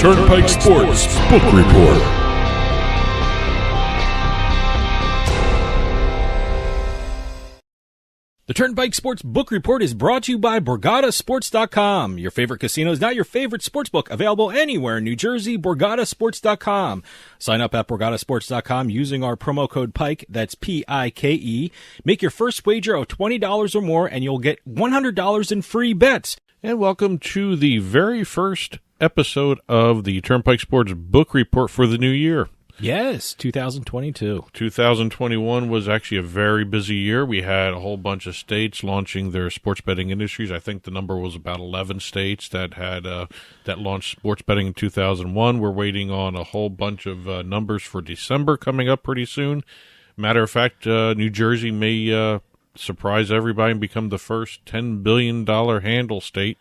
Turnpike Sports Book Report. The Turnpike Sports Book Report is brought to you by BorgataSports.com. Your favorite casino is now your favorite sportsbook. Available anywhere in New Jersey, BorgataSports.com. Sign up at BorgataSports.com using our promo code PIKE, that's P-I-K-E. Make your first wager of $20 or more, and you'll get $100 in free bets. And welcome to the very first episode of the Turnpike Sports Book Report for the new year. Yes, 2022. 2021 was actually a very busy year. We had a whole bunch of states launching their sports betting industries. I think the number was about 11 states that had that launched sports betting in 2001. We're waiting on a whole bunch of numbers for December coming up pretty soon. Matter of fact, New Jersey may surprise everybody and become the first $10 billion handle state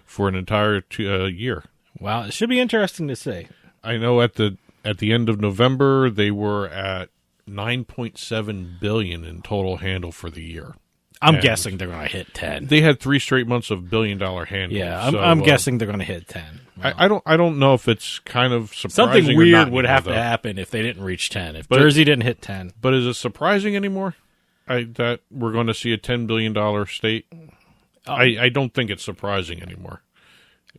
for an entire year. Wow, it should be interesting to see. I know at the end of November, they were at $9.7 billion in total handle for the year. I'm guessing they're going to hit 10. They had 3 straight months of billion-dollar handle. Yeah, I'm guessing they're going to hit 10. Wow. I don't know if it's kind of surprising. Something weird would have to happen if they didn't reach 10. If Jersey didn't hit 10. But is it surprising anymore that we're going to see a $10 billion state? I don't think it's surprising anymore.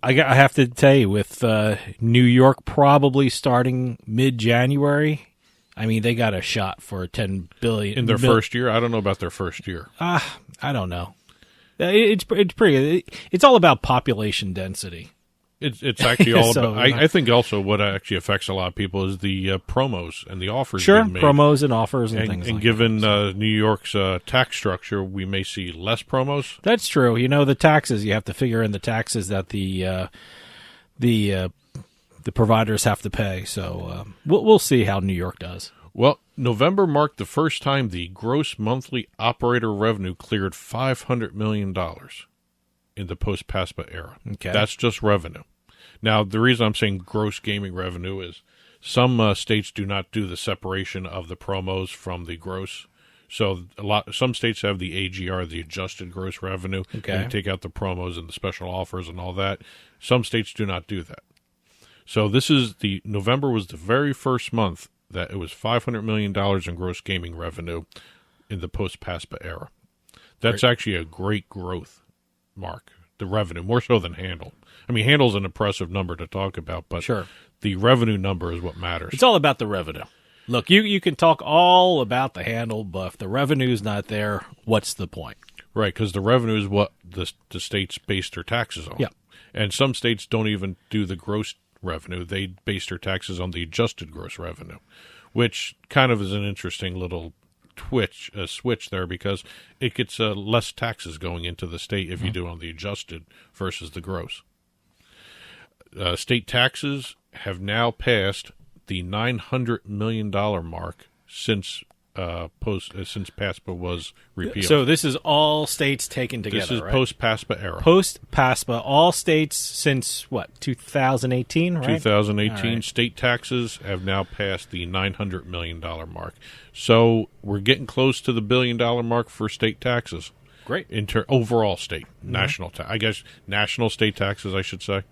I have to tell you, with New York probably starting mid-January, I mean, they got a shot for $10 billion. In their first year? I don't know about their first year. I don't know. It's pretty. It's all about population density. It's actually all So, about. I think also what actually affects a lot of people is the promos and the offers. Sure, being made. promos and offers and things. And like given that. New York's tax structure, we may see less promos. That's true. You know, the taxes, you have to figure in the taxes that the providers have to pay. So we'll see how New York does. Well, November marked the first time the gross monthly operator revenue cleared $500 million in the post-PASPA era. Okay. That's just revenue. Now, the reason I'm saying gross gaming revenue is some states do not do the separation of the promos from the gross. So some states have the AGR, the adjusted gross revenue. Okay. And take out the promos and the special offers and all that. Some states do not do that. So November was the very first month that it was $500 million in gross gaming revenue in the post-PASPA era. That's actually a great growth mark, the revenue, more so than handle. I mean, handle's an impressive number to talk about, but Sure. The revenue number is what matters. It's all about the revenue. Look, you can talk all about the handle, but if the revenue's not there, what's the point? Right, because the revenue is what the states base their taxes on. Yeah. And some states don't even do the gross revenue. They base their taxes on the adjusted gross revenue, which kind of is an interesting little switch there, because it gets less taxes going into the state if you do it on the adjusted versus the gross. State taxes have now passed the $900 million mark since PASPA was repealed. So this is all states taken together, This is right? post-PASPA era. Post-PASPA, all states since, 2018, right? 2018, right. State taxes have now passed the $900 million mark. So we're getting close to the $1 billion mark for state taxes. Great. Overall state, national I guess national state taxes, I should say,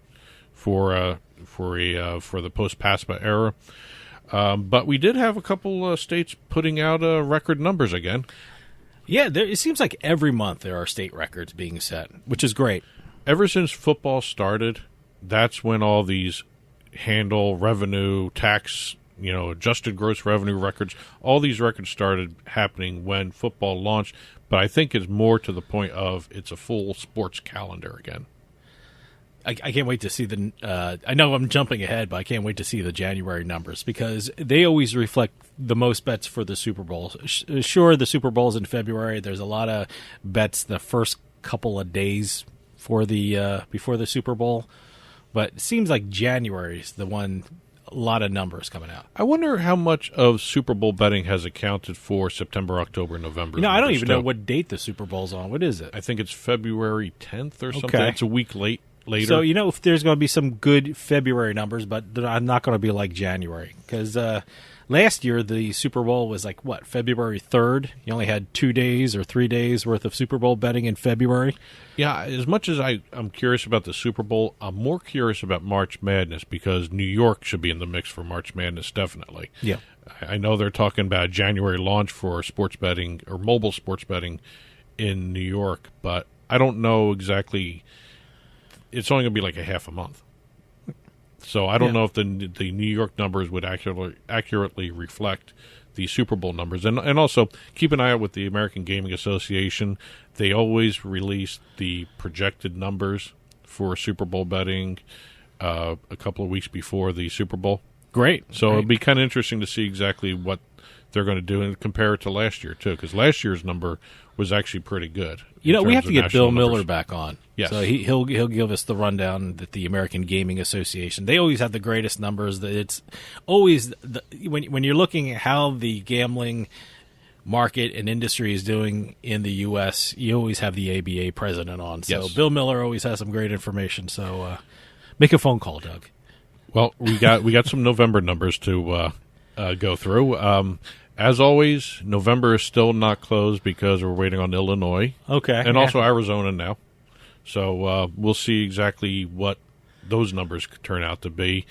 for the post-PASPA era. But we did have a couple states putting out record numbers again. Yeah, it seems like every month there are state records being set, which is great. Ever since football started, that's when all these handle, revenue, tax, adjusted gross revenue records, all these records started happening when football launched. But I think it's more to the point of it's a full sports calendar again. I can't wait to see I know I'm jumping ahead, but I can't wait to see the January numbers, because they always reflect the most bets for the Super Bowl. Sure, the Super Bowl's in February. There's a lot of bets the first couple of days before the Super Bowl, but it seems like January is the one. A lot of numbers coming out. I wonder how much of Super Bowl betting has accounted for September, October, November. I don't even know what date the Super Bowl's on. What is it? I think it's February 10th or something. Okay. It's a week later. So, if there's going to be some good February numbers, but they're not going to be like January, because last year the Super Bowl was like, what, February 3rd? You only had 2 days or 3 days worth of Super Bowl betting in February. Yeah, as much as I'm curious about the Super Bowl, I'm more curious about March Madness because New York should be in the mix for March Madness, definitely. Yeah. I know they're talking about a January launch for sports betting or mobile sports betting in New York, but I don't know exactly. It's only going to be like a half a month. So I don't know if the New York numbers would accurately reflect the Super Bowl numbers. And also, keep an eye out with the American Gaming Association. They always release the projected numbers for Super Bowl betting a couple of weeks before the Super Bowl. Great. So it'll be kind of interesting to see exactly what they're going to do and compare it to last year, too, because last year's number was actually pretty good. We have to get Bill Miller back on. Yes. So he'll give us the rundown that the American Gaming Association, they always have the greatest numbers. That it's always, when you're looking at how the gambling market and industry is doing in the U.S., you always have the ABA president on. So Bill Miller always has some great information. So make a phone call, Doug. Well, we got some November numbers to go through. As always, November is still not closed because we're waiting on Illinois. Okay. And also Arizona now. So we'll see exactly what those numbers could turn out to be.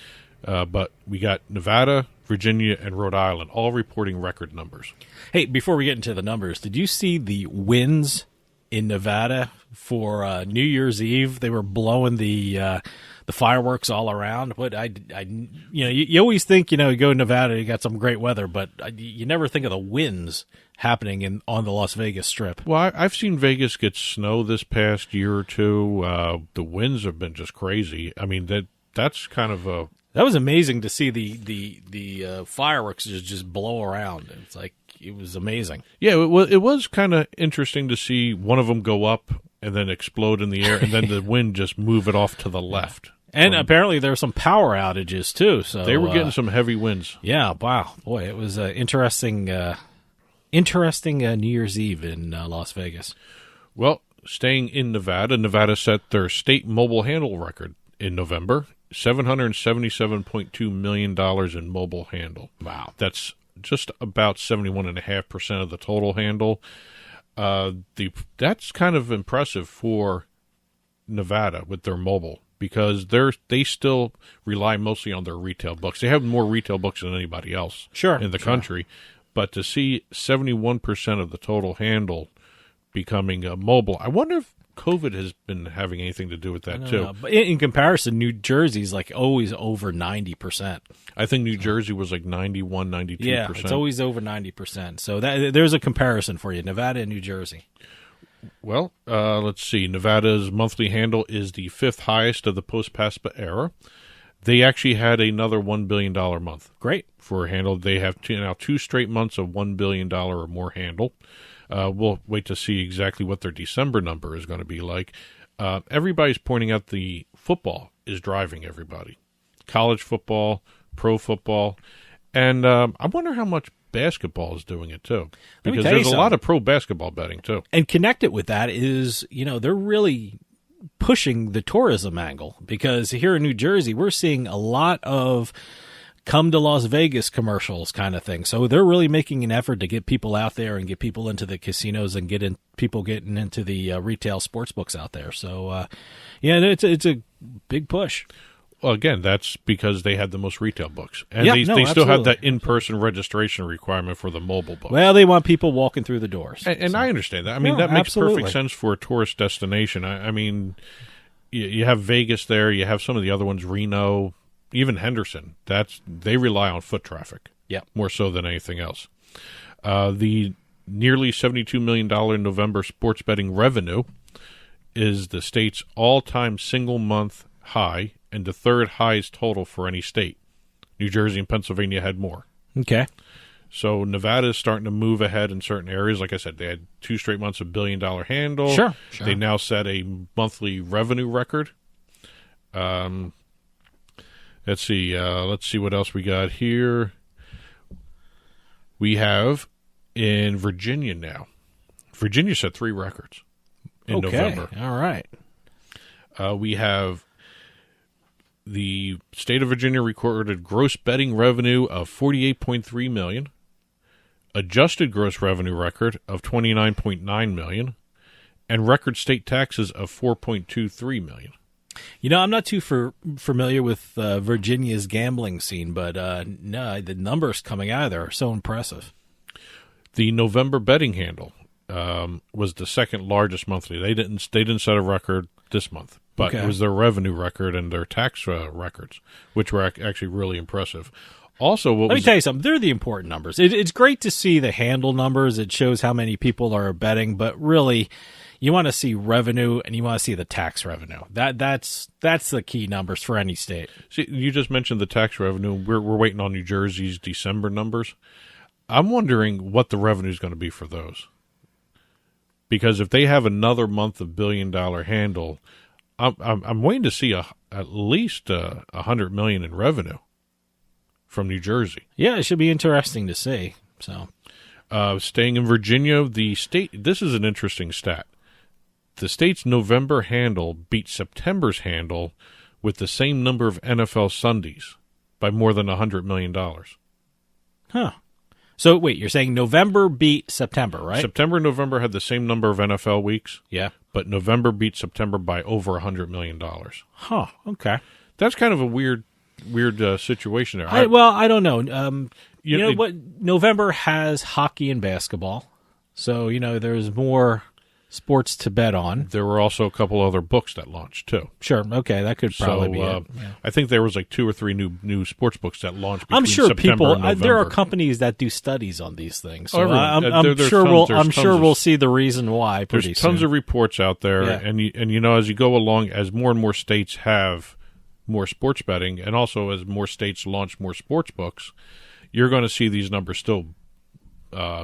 But we got Nevada, Virginia, and Rhode Island all reporting record numbers. Hey, before we get into the numbers, did you see the winds in Nevada for New Year's Eve? They were blowing the fireworks all around. But you always think, you go to Nevada, you got some great weather, but you never think of the winds happening on the Las Vegas Strip. Well, I've seen Vegas get snow this past year or two. The winds have been just crazy. I mean, that's kind of a... That was amazing to see the fireworks just blow around. It's like, it was amazing. Yeah, it was kind of interesting to see one of them go up and then explode in the air, and then the wind just move it off to the left. And apparently there were some power outages, too. So they were getting some heavy winds. Yeah, wow. Boy, it was interesting New Year's Eve in Las Vegas. Well, staying in Nevada set their state mobile handle record in November, $777.2 million in mobile handle. Wow. That's just about 71.5% of the total handle. That's kind of impressive for Nevada with their mobile because they still rely mostly on their retail books. They have more retail books than anybody else in the country. But to see 71% of the total handle becoming mobile, I wonder if COVID has been having anything to do with that, too. But in comparison, New Jersey's like always over 90%. I think New Jersey was like 91, 92%. Yeah, it's always over 90%. So there's a comparison for you, Nevada and New Jersey. Well, let's see. Nevada's monthly handle is the fifth highest of the post-PASPA era. They actually had another $1 billion month. Great. For a handle. They have now 2 straight months of $1 billion or more handle. We'll wait to see exactly what their December number is going to be like. Everybody's pointing out the football is driving everybody. College football, pro football, and I wonder how much basketball is doing it, too. Because there's a lot of pro basketball betting, too. And connected with that is, they're really pushing the tourism angle because here in New Jersey, we're seeing a lot of come to Las Vegas commercials kind of thing. So they're really making an effort to get people out there and get people into the casinos and people getting into the retail sports books out there. So, it's a big push. Well, again, that's because they had the most retail books. And they still absolutely. have that in-person registration requirement for the mobile books. Well, they want people walking through the doors. And I understand that. I mean, that makes perfect sense for a tourist destination. I mean, you have Vegas there. You have some of the other ones, Reno, even Henderson. They rely on foot traffic more so than anything else. The nearly $72 million November sports betting revenue is the state's all-time single-month high and the third highest total for any state. New Jersey and Pennsylvania had more. Okay. So Nevada is starting to move ahead in certain areas. Like I said, they had 2 straight months of $1 billion handle. Sure. They now set a monthly revenue record. Let's see what else we got here. We have in Virginia now. Virginia set 3 records in November. All right. We have The state of Virginia recorded gross betting revenue of $48.3 million, adjusted gross revenue record of $29.9 million, and record state taxes of $4.23 million. You know, I'm not too familiar with Virginia's gambling scene, but no, the numbers coming out of there are so impressive. The November betting handle was the second largest monthly. They didn't set a record this month, but It was their revenue record and their tax records, which were actually really impressive. Also, let me tell you something. They're the important numbers. It's great to see the handle numbers. It shows how many people are betting, but really, you want to see revenue and you want to see the tax revenue. That's the key numbers for any state. See, you just mentioned the tax revenue. We're waiting on New Jersey's December numbers. I'm wondering what the revenue is going to be for those. Because if they have another month of $1 billion handle, I'm waiting to see at least $100 million in revenue from New Jersey. Yeah, it should be interesting to see. So, staying in Virginia, the state. This is an interesting stat. The state's November handle beat September's handle with the same number of NFL Sundays by more than $100 million. Huh. So, wait, you're saying November beat September, right? September and November had the same number of NFL weeks. Yeah. But November beat September by over $100 million. Huh, okay. That's kind of a weird situation there. I don't know. You know what? November has hockey and basketball. So, there's more sports to bet on. There were also a couple other books that launched, too. Sure, okay, that could probably be it. Yeah. I think there was like 2 or 3 new sports books that launched between I'm sure September and November. There are companies that do studies on these things. So I'm sure we'll see the reason why pretty There's tons soon. of reports out there, Yeah. and as you go along, as more and more states have more sports betting, and also as more states launch more sports books, you're going to see these numbers still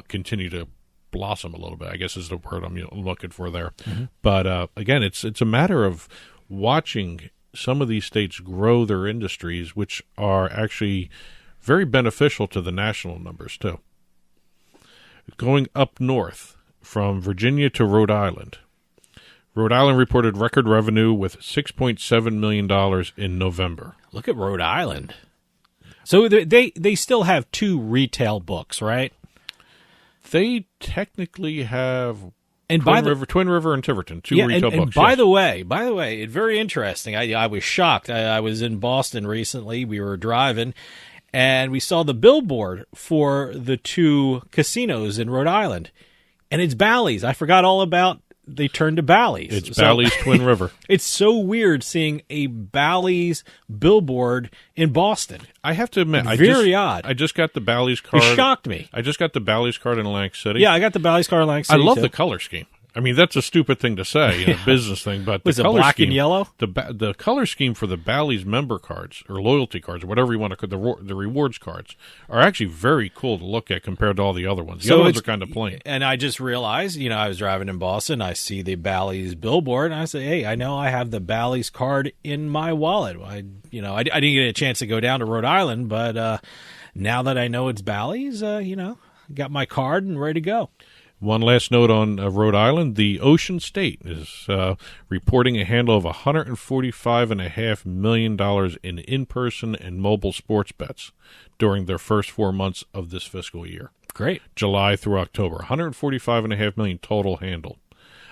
continue to blossom a little bit, I guess is the word I'm looking for there. Mm-hmm. But again, it's a matter of watching some of these states grow their industries, which are actually very beneficial to the national numbers too. Going up north from Virginia to Rhode Island. Rhode Island reported record revenue with $6.7 million in November. Look at Rhode Island. So they still have 2 retail books, right? They technically have and Twin River and Tiverton, 2 retail books. And by the way, it's very interesting. I was shocked. I was in Boston recently. We were driving, and we saw the billboard for the 2 casinos in Rhode Island, and it's Bally's. I forgot all about. They turned to Bally's. It's Bally's Twin River. It's so weird seeing a Bally's billboard in Boston. I have to admit, odd. I just got the Bally's card. It shocked me. I just got the Bally's card in Atlantic City. Yeah, I got the Bally's card in Atlantic City. I love too. the color scheme. I mean, that's a stupid thing to say, business thing, but was the it color black scheme, and yellow? The color scheme for the Bally's member cards or loyalty cards or whatever you want to call the rewards cards are actually very cool to look at compared to all the other ones. The other ones are kind of plain. And I just realized, I was driving in Boston, I see the Bally's billboard, and I say, hey, I know I have the Bally's card in my wallet. I didn't get a chance to go down to Rhode Island, but now that I know it's Bally's, got my card and ready to go. One last note on Rhode Island. The Ocean State is reporting a handle of $145.5 million in in-person and mobile sports bets during their first 4 months of this fiscal year. Great. July through October. $145.5 million total handle.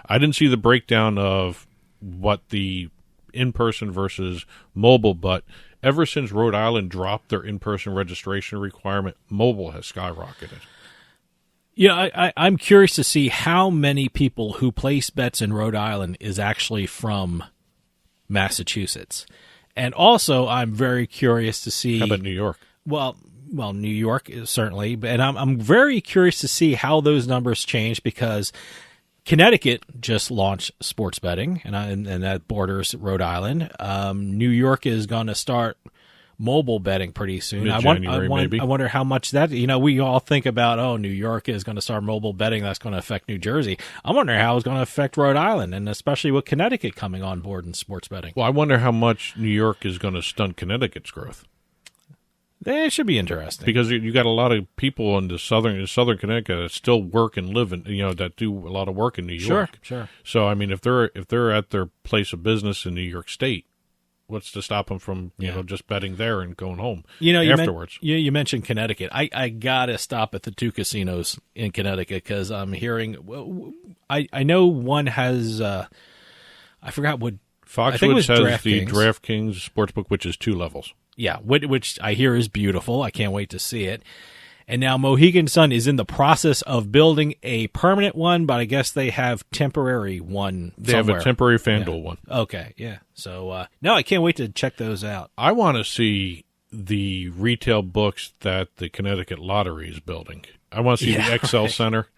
I didn't see the breakdown of what the in-person versus mobile, but ever since Rhode Island dropped their in-person registration requirement, mobile has skyrocketed. I'm curious to see how many people who place bets in Rhode Island is actually from Massachusetts. And also, I'm very curious to see... How about New York? Well, New York is certainly. And I'm very curious to see how those numbers change because Connecticut just launched sports betting, and that borders Rhode Island. New York is going to start mobile betting pretty soon. Maybe. I wonder how much that, we all think about, New York is going to start mobile betting. That's going to affect New Jersey. I wonder how it's going to affect Rhode Island, and especially with Connecticut coming on board in sports betting. Well, I wonder how much New York is going to stunt Connecticut's growth. It should be interesting. Because you got a lot of people in the southern Connecticut that still work and live in, that do a lot of work in New York. Sure. So, I mean, if they're at their place of business in New York State, what's to stop them from just betting there and going home afterwards? You mentioned Connecticut. I gotta stop at the 2 casinos in Connecticut because I'm hearing. I know one has. I forgot what. Foxwoods has the DraftKings Sportsbook, which is 2 levels. Yeah, which I hear is beautiful. I can't wait to see it. And now Mohegan Sun is in the process of building a permanent one, but I guess they have temporary one They somewhere. have a temporary FanDuel one. Okay, yeah. So, no, I can't wait to check those out. I want to see the retail books that the Connecticut Lottery is building. I want to see the XL Center,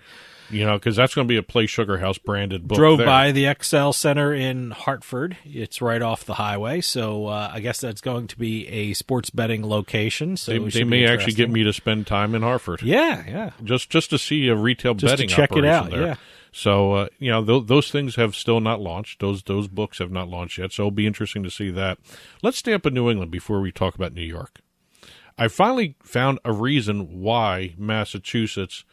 because that's going to be a Play Sugar House branded book. Drove there. by the XL Center in Hartford. It's right off the highway, so I guess that's going to be a sports betting location. So they may actually get me to spend time in Hartford. Yeah. Just to see a retail betting to check it operation out. there. Yeah. So those things have still not launched. Those books have not launched yet. So it'll be interesting to see that. Let's stay up in New England before we talk about New York. I finally found a reason why Massachusetts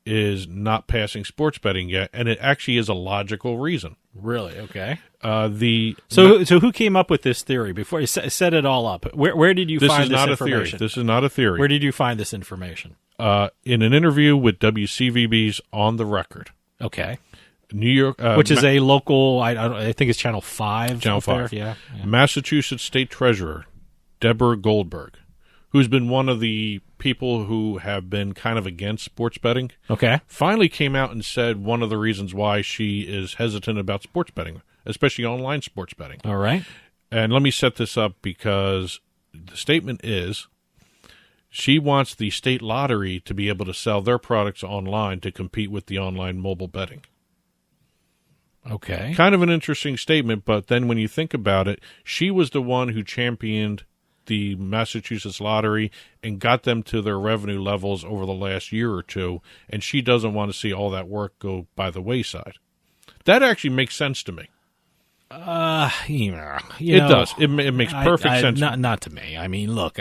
is not passing sports betting yet, and it actually is a logical reason. Really? Okay. So who came up with this theory before you set it all up? Where did you find this information? This is not a theory. Where did you find this information? In an interview with WCVB's On the Record. Okay. New York, which is a local. I think it's Channel 5. Channel 5. Yeah. Massachusetts State Treasurer Deborah Goldberg, who's been one of the people who have been kind of against sports betting, finally came out and said one of the reasons why she is hesitant about sports betting, especially online sports betting. All right. And let me set this up because the statement is she wants the state lottery to be able to sell their products online to compete with the online mobile betting. Okay. Kind of an interesting statement, but then when you think about it, she was the one who championed the Massachusetts Lottery and got them to their revenue levels over the last year or two, and she doesn't want to see all that work go by the wayside. That actually makes sense to me. It does. It makes perfect sense. Not to me. I mean, look,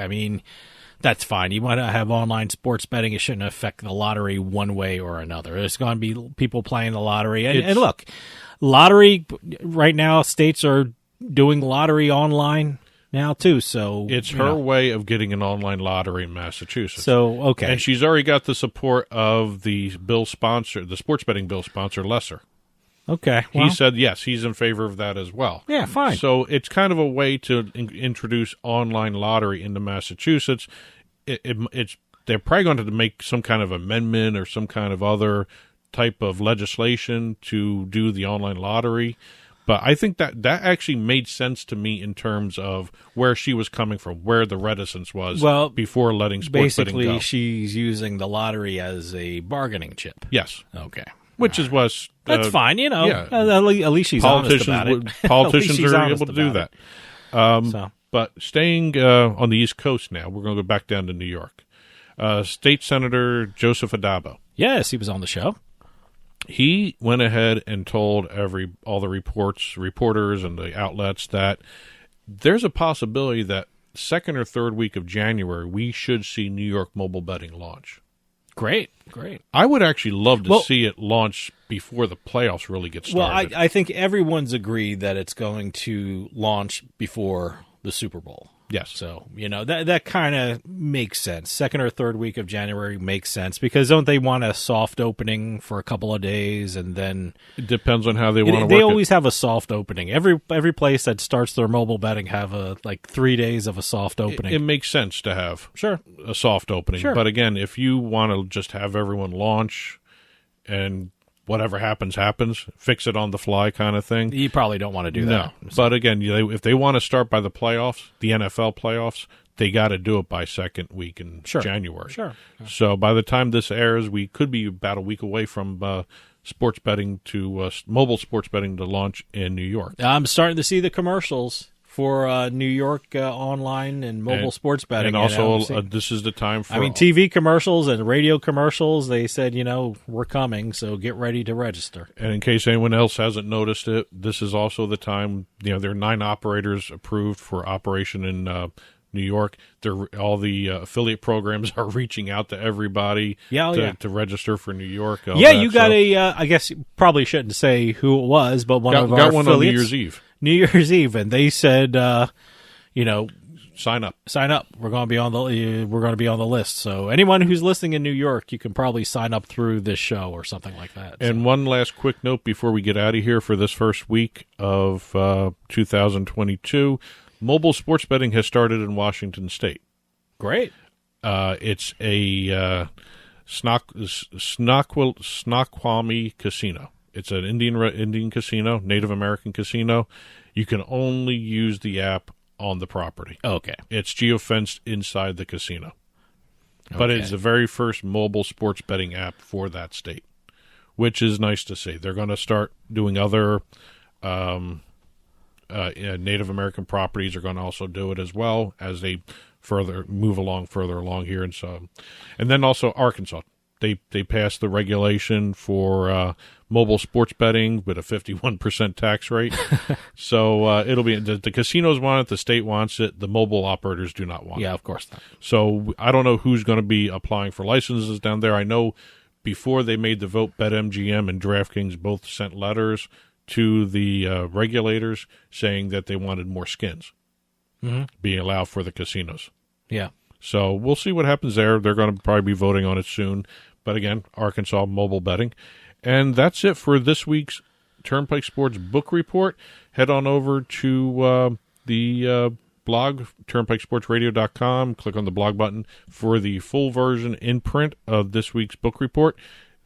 that's fine. You want to have online sports betting. It shouldn't affect the lottery one way or another. There's going to be people playing the lottery. And look, lottery right now, states are doing lottery online now too, so it's her way of getting an online lottery in Massachusetts. So okay, and she's already got the support of the bill sponsor, the sports betting bill sponsor, Lesser. Okay, he said yes, he's in favor of that as well. Yeah, fine. So it's kind of a way to introduce online lottery into Massachusetts. They're probably going to make some kind of amendment or some kind of other type of legislation to do the online lottery. But I think that actually made sense to me in terms of where she was coming from, where the reticence was before letting sports betting go. Basically, she's using the lottery as a bargaining chip. Yes. Okay. Which is what... That's fine, Yeah. At least she's honest about it. Politicians are able to do that. But staying on the East Coast now, we're going to go back down to New York. State Senator Joseph Adabo. Yes, he was on the show. He went ahead and told all the reporters and the outlets that there's a possibility that second or third week of January we should see New York mobile betting launch. Great. I would actually love to see it launch before the playoffs really get started. Well, I think everyone's agreed that it's going to launch before the Super Bowl. Yes. So, that kind of makes sense. Second or third week of January makes sense because don't they want a soft opening for a couple of days and then... It depends on how they want to work it. They always have a soft opening. Every place that starts their mobile betting have 3 days of a soft opening. It makes sense to have a soft opening. Sure. But again, if you want to just have everyone launch and... whatever happens, fix it on the fly kind of thing. You probably don't want to do that. No. But again, if they want to start by the playoffs, the NFL playoffs, they got to do it by second week in January. Sure. So by the time this airs, we could be about a week away from sports betting to mobile sports betting to launch in New York. I'm starting to see the commercials for New York online and mobile sports betting. And also, this is the time for... TV commercials and radio commercials, they said, we're coming, so get ready to register. And in case anyone else hasn't noticed it, this is also the time, there are 9 operators approved for operation in New York. All the affiliate programs are reaching out to everybody to register for New York. You got I guess you probably shouldn't say who it was, but one of our got one on New Year's Eve. New Year's Eve, and they said Sign up. We're going to be on the list. So anyone who's listening in New York, you can probably sign up through this show or something like that. And one last quick note before we get out of here for this first week of 2022, mobile sports betting has started in Washington State. Great. It's a Snoqualmie casino. It's an Indian casino, Native American casino. You can only use the app on the property. Okay. It's geofenced inside the casino. But it's the very first mobile sports betting app for that state, which is nice to see. They're going to start doing other Native American properties are going to also do it as well as they further along here. And then also Arkansas. They passed the regulation for mobile sports betting with a 51% tax rate. So it'll be the casinos want it, the state wants it, the mobile operators do not want it. Yeah, of course not. So I don't know who's going to be applying for licenses down there. I know before they made the vote, BetMGM and DraftKings both sent letters to the regulators saying that they wanted more skins being allowed for the casinos. Yeah. So we'll see what happens there. They're going to probably be voting on it soon. But again, Arkansas mobile betting. And that's it for this week's Turnpike Sports Book Report. Head on over to the blog, turnpikesportsradio.com. Click on the blog button for the full version in print of this week's book report.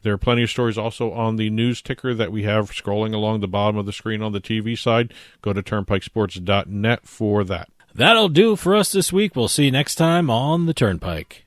There are plenty of stories also on the news ticker that we have scrolling along the bottom of the screen on the TV side. Go to turnpikesports.net for that. That'll do for us this week. We'll see you next time on the Turnpike.